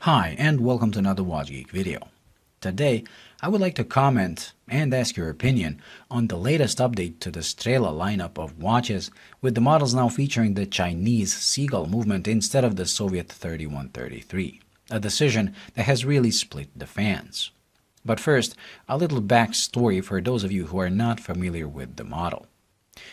Hi, and welcome to another Watch Geek video. Today, I would like to comment and ask your opinion on the latest update to the Strela lineup of watches, with the models now featuring the Chinese seagull movement instead of the Soviet 3133, a decision that has really split the fans. But first, a little backstory for those of you who are not familiar with the model.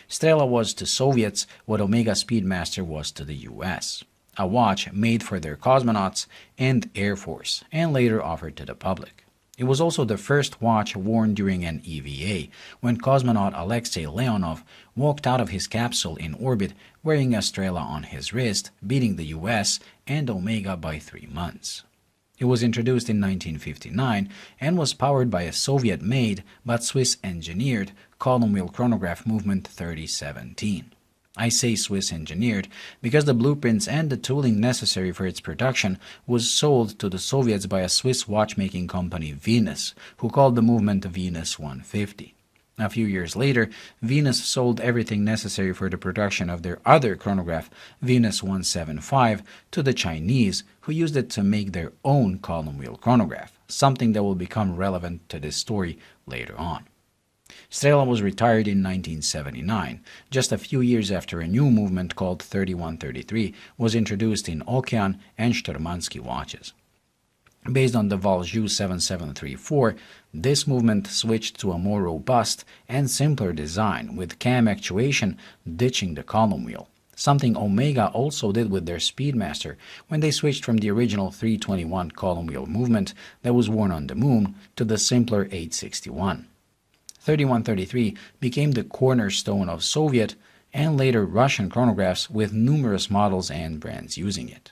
Strela was to Soviets what Omega Speedmaster was to the US. A watch made for their cosmonauts and Air Force, and later offered to the public. It was also the first watch worn during an EVA, when cosmonaut Alexei Leonov walked out of his capsule in orbit wearing a Strela on his wrist, beating the US and Omega by 3 months. It was introduced in 1959 and was powered by a Soviet-made but Swiss-engineered column wheel chronograph movement 3017. I say Swiss-engineered because the blueprints and the tooling necessary for its production was sold to the Soviets by a Swiss watchmaking company Venus, who called the movement Venus 150. A few years later, Venus sold everything necessary for the production of their other chronograph, Venus 175, to the Chinese, who used it to make their own column wheel chronograph, something that will become relevant to this story later on. Strela was retired in 1979, just a few years after a new movement called 3133 was introduced in Okean and Šturmanski watches. Based on the Poljot 7734, this movement switched to a more robust and simpler design, with cam actuation ditching the column wheel, something Omega also did with their Speedmaster when they switched from the original 321 column wheel movement that was worn on the Moon to the simpler 861. 3133 became the cornerstone of Soviet and later Russian chronographs, with numerous models and brands using it.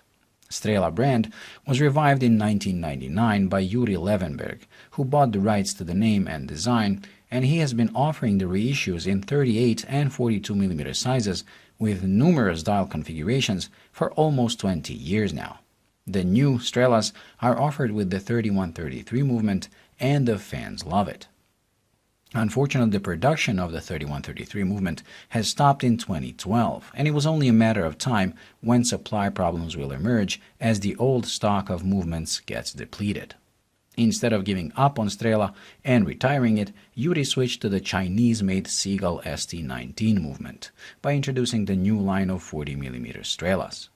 Strela brand was revived in 1999 by Yuri Levenberg, who bought the rights to the name and design, and he has been offering the reissues in 38 and 42mm sizes with numerous dial configurations for almost 20 years now. The new Strelas are offered with the 3133 movement, and the fans love it. Unfortunately, the production of the 3133 movement has stopped in 2012, and it was only a matter of time when supply problems will emerge as the old stock of movements gets depleted. Instead of giving up on Strela and retiring it, Yuri switched to the Chinese-made Seagull ST19 movement by introducing the new line of 40mm Strelas.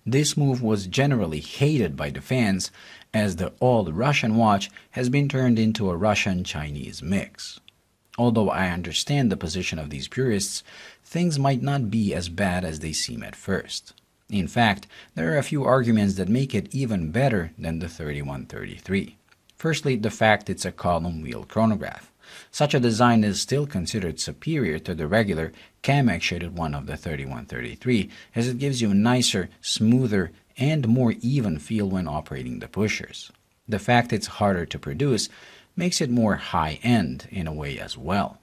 This move was generally hated by the fans, as the old Russian watch has been turned into a Russian-Chinese mix. Although I understand the position of these purists, things might not be as bad as they seem at first. In fact, there are a few arguments that make it even better than the 3133. Firstly, the fact it's a column wheel chronograph. Such a design is still considered superior to the regular cam-actuated one of the 3133, as it gives you a nicer, smoother, and more even feel when operating the pushers. The fact it's harder to produce makes it more high-end in a way as well.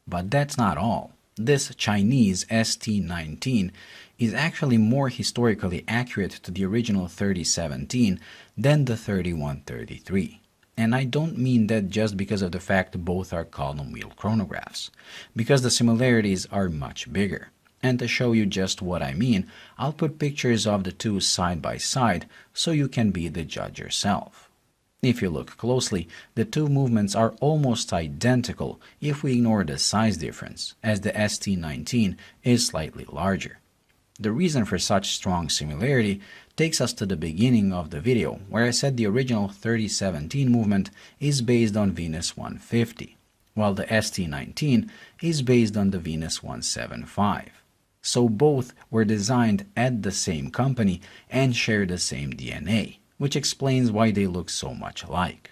But that's not all. This Chinese ST19 is actually more historically accurate to the original 3017 than the 3133. And I don't mean that just because of the fact both are column wheel chronographs, because the similarities are much bigger. And to show you just what I mean, I'll put pictures of the two side by side so you can be the judge yourself. If you look closely, the two movements are almost identical if we ignore the size difference, as the ST19 is slightly larger. The reason for such strong similarity takes us to the beginning of the video, where I said the original 3017 movement is based on Venus 150, while the ST19 is based on the Venus 175. So both were designed at the same company and share the same DNA, which explains why they look so much alike.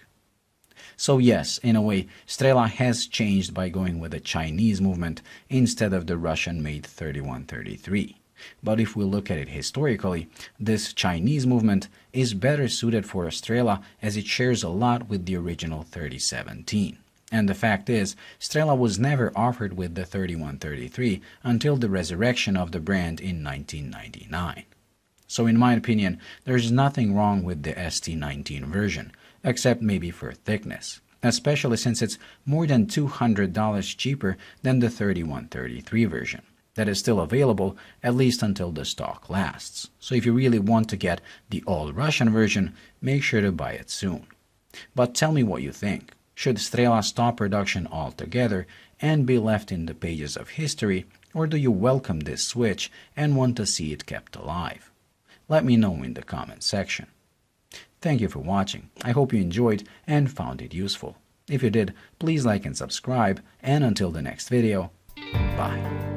So yes, in a way, Strela has changed by going with a Chinese movement instead of the Russian-made 3133. But if we look at it historically, this Chinese movement is better suited for a Strela, as it shares a lot with the original 3017. And the fact is, Strela was never offered with the 3133 until the resurrection of the brand in 1999. So in my opinion, there's nothing wrong with the ST19 version, except maybe for thickness, especially since it's more than $200 cheaper than the 3133 version. that is still available at least until the stock lasts. So if you really want to get the all-Russian version, make sure to buy it soon. But tell me what you think. Should Strela stop production altogether and be left in the pages of history, or do you welcome this switch and want to see it kept alive? Let me know in the comment section. Thank you for watching. I hope you enjoyed and found it useful. If you did, please like and subscribe, and until the next video, bye.